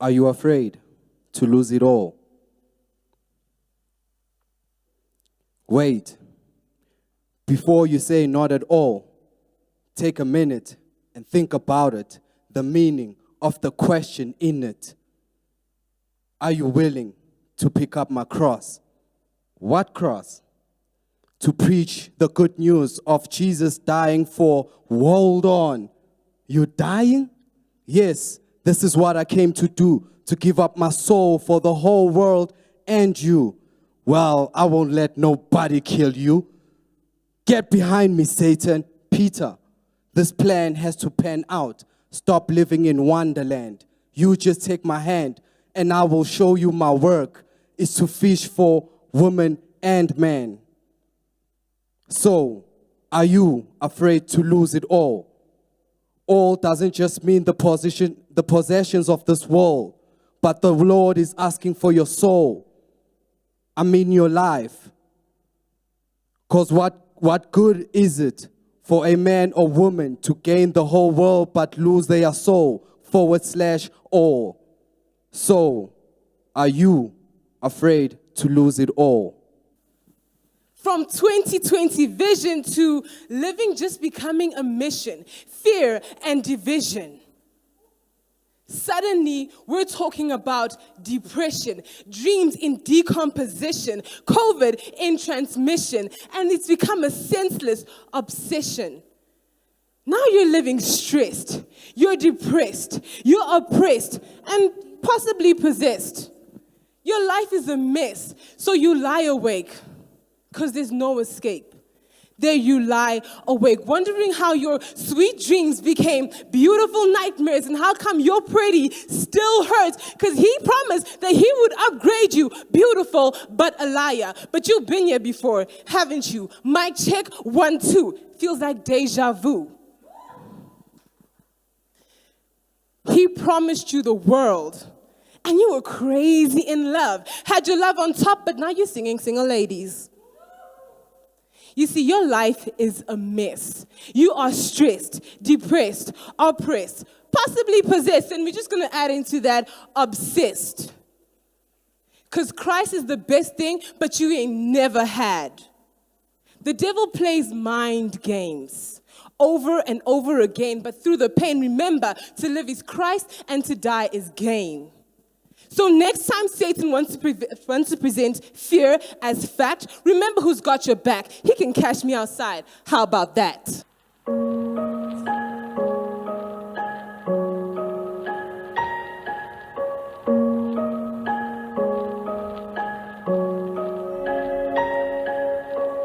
Are you afraid to lose it all? Wait. Before you say not at all, take a minute and think about it, the meaning of the question in it. Are you willing to pick up my cross? What cross? To preach the good news of Jesus dying for, hold on, you're dying? Yes, this is what I came to do, to give up my soul for the whole world and you. Well, I won't let nobody kill you. Get behind me, Satan. Peter, this plan has to pan out. Stop living in Wonderland. You just take my hand and I will show you my work is to fish for woman and man. So, are you afraid to lose it all? All doesn't just mean the possessions of this world, but the Lord is asking for your soul. I mean your life. Because what good is it for a man or woman to gain the whole world but lose their soul, /all? So, are you afraid to lose it all? From 2020 vision to living just becoming a mission, fear and division. Suddenly, we're talking about depression, dreams in decomposition, COVID in transmission, and it's become a senseless obsession. Now you're living stressed, you're depressed, you're oppressed, and possibly possessed. Your life is a mess, so you lie awake, because there's no escape. There you lie awake, wondering how your sweet dreams became beautiful nightmares and how come your pretty still hurts, because he promised that he would upgrade you, beautiful but a liar. But you've been here before, haven't you? Mic check, 1, 2. Feels like deja vu. He promised you the world, and you were crazy in love. Had your love on top, but now you're singing single ladies. You see, your life is a mess. You are stressed, depressed, oppressed, possibly possessed, and we're just going to add into that, obsessed. Because Christ is the best thing, but you ain't never had. The devil plays mind games over and over again, but through the pain, remember, to live is Christ and to die is gain. So next time Satan wants to present fear as fact, remember who's got your back. He can catch me outside. How about that?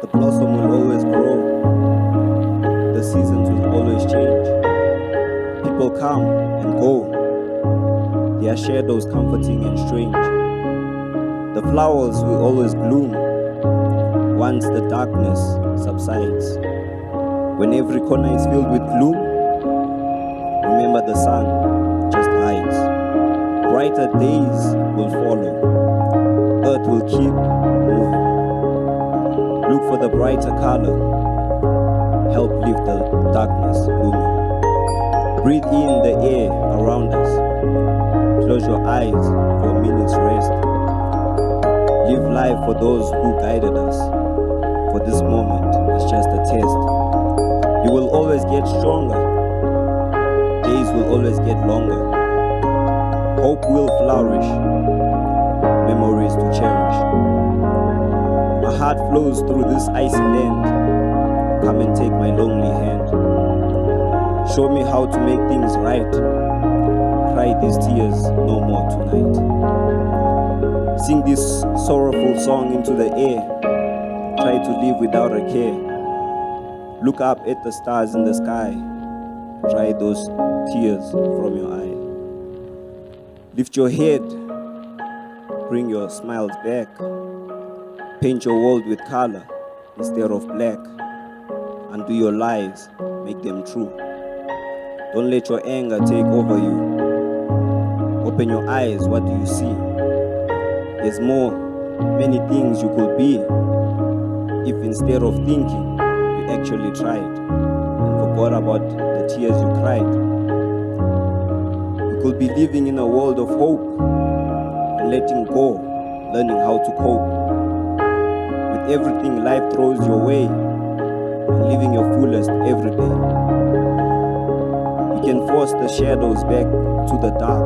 The blossom will always grow. The seasons will always change. People come and go. Their shadows comforting and strange. The flowers will always bloom once the darkness subsides. When every corner is filled with gloom, remember the sun just hides. Brighter days will follow. Earth will keep moving. Look for the brighter color. Help lift the darkness looming. Breathe in the air around us. Close your eyes for a minute's rest. Live life for those who guided us. For this moment is just a test. You will always get stronger. Days will always get longer. Hope will flourish. Memories to cherish. My heart flows through this icy land. Come and take my lonely hand. Show me how to make things right. Cry these tears no more tonight. Sing this sorrowful song into the air. Try to live without a care. Look up at the stars in the sky. Dry those tears from your eye. Lift your head. Bring your smiles back. Paint your world with color instead of black. Undo your lies. Make them true. Don't let your anger take over you. Open your eyes, what do you see? There's many things you could be if instead of thinking, you actually tried and forgot about the tears you cried. You You'll be living in a world of hope and letting go, learning how to cope with everything life throws your way and living your fullest every day. You can force the shadows back to the dark,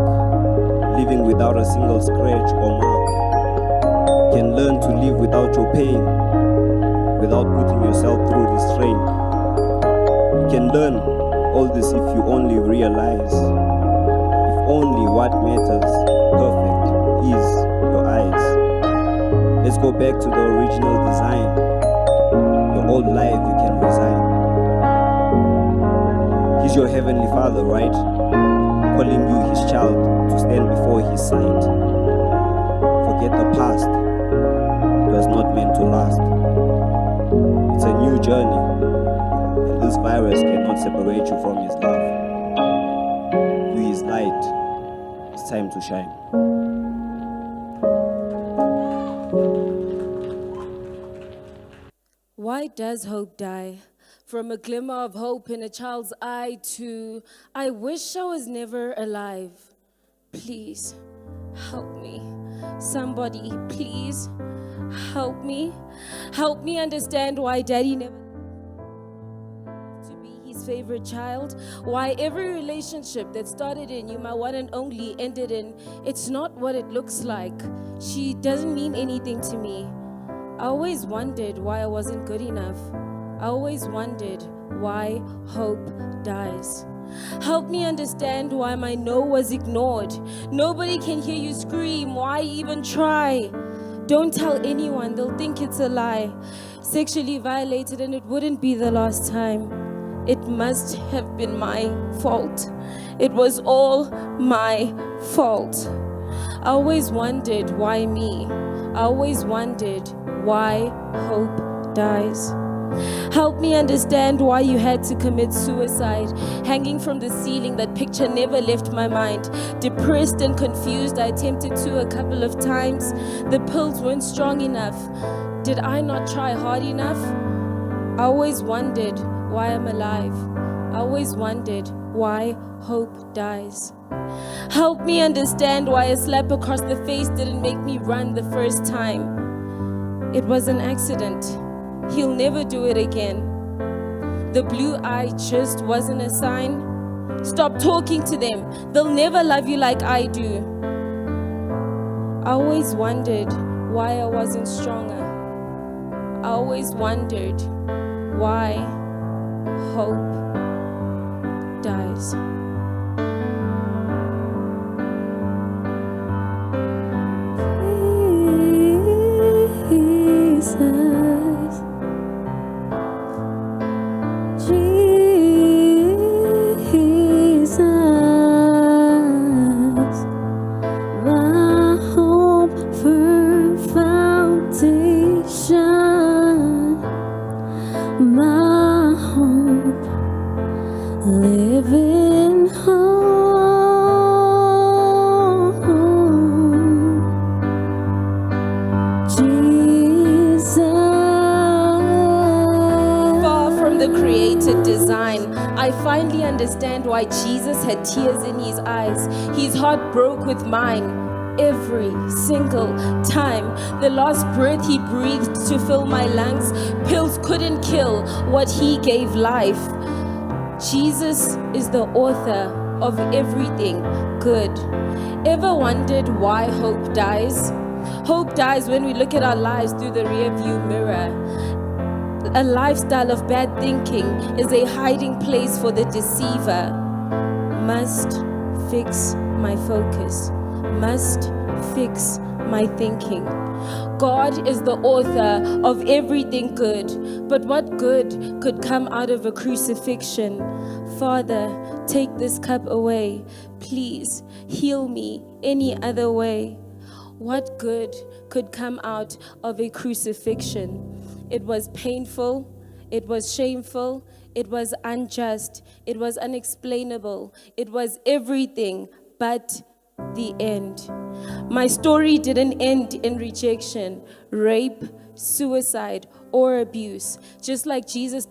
living without a single scratch or mark. You can learn to live without your pain, without putting yourself through the strain. You can learn all this if you only realize, if only what matters perfect is your eyes. Let's go back to the original design. Your old life you can resign. He's your heavenly Father, right? Calling you his child to stand before his sight. Forget the past, it was not meant to last. It's a new journey, and this virus cannot separate you from his love. You his light, it's time to shine. Why does hope die? From a glimmer of hope in a child's eye to, I wish I was never alive. Please, help me. Somebody, please, help me. Help me understand why daddy never to be his favorite child. Why every relationship that started in you, my one and only, ended in, it's not what it looks like. She doesn't mean anything to me. I always wondered why I wasn't good enough. I always wondered why hope dies. Help me understand why my no was ignored. Nobody can hear you scream. Why even try? Don't tell anyone, they'll think it's a lie. Sexually violated and it wouldn't be the last time. It must have been my fault. It was all my fault. I always wondered why me. I always wondered why hope dies. Help me understand why you had to commit suicide. Hanging from the ceiling, that picture never left my mind. Depressed and confused, I attempted to a couple of times. The pills weren't strong enough. Did I not try hard enough? I always wondered why I'm alive. I always wondered why hope dies. Help me understand why a slap across the face didn't make me run the first time. It was an accident. He'll never do it again. The blue eye just wasn't a sign. Stop talking to them. They'll never love you like I do. I always wondered why I wasn't stronger. I always wondered why hope dies. Understand why Jesus had tears in his eyes. His heart broke with mine every single time. The last breath he breathed to fill my lungs, pills couldn't kill what he gave life. Jesus is the author of everything good. Ever wondered why hope dies? Hope dies when we look at our lives through the rearview mirror. A lifestyle of bad thinking is a hiding place for the deceiver. Must fix my focus. Must fix my thinking. God is the author of everything good. But what good could come out of a crucifixion? Father, take this cup away. Please heal me any other way. What good could come out of a crucifixion? It was painful, it was shameful, it was unjust, it was unexplainable, it was everything but the end. My story didn't end in rejection, rape, suicide, or abuse. Just like Jesus'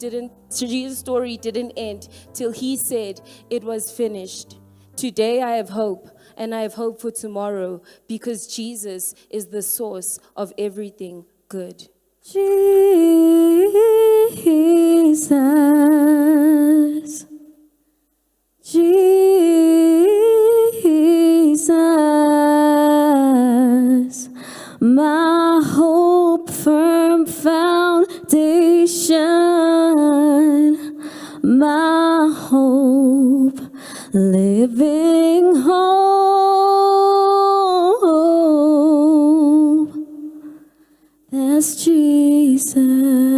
story didn't end till he said it was finished. Today I have hope, and I have hope for tomorrow, because Jesus is the source of everything good. Jesus, Jesus, my hope, firm foundation, my hope, living hope. That's Jesus.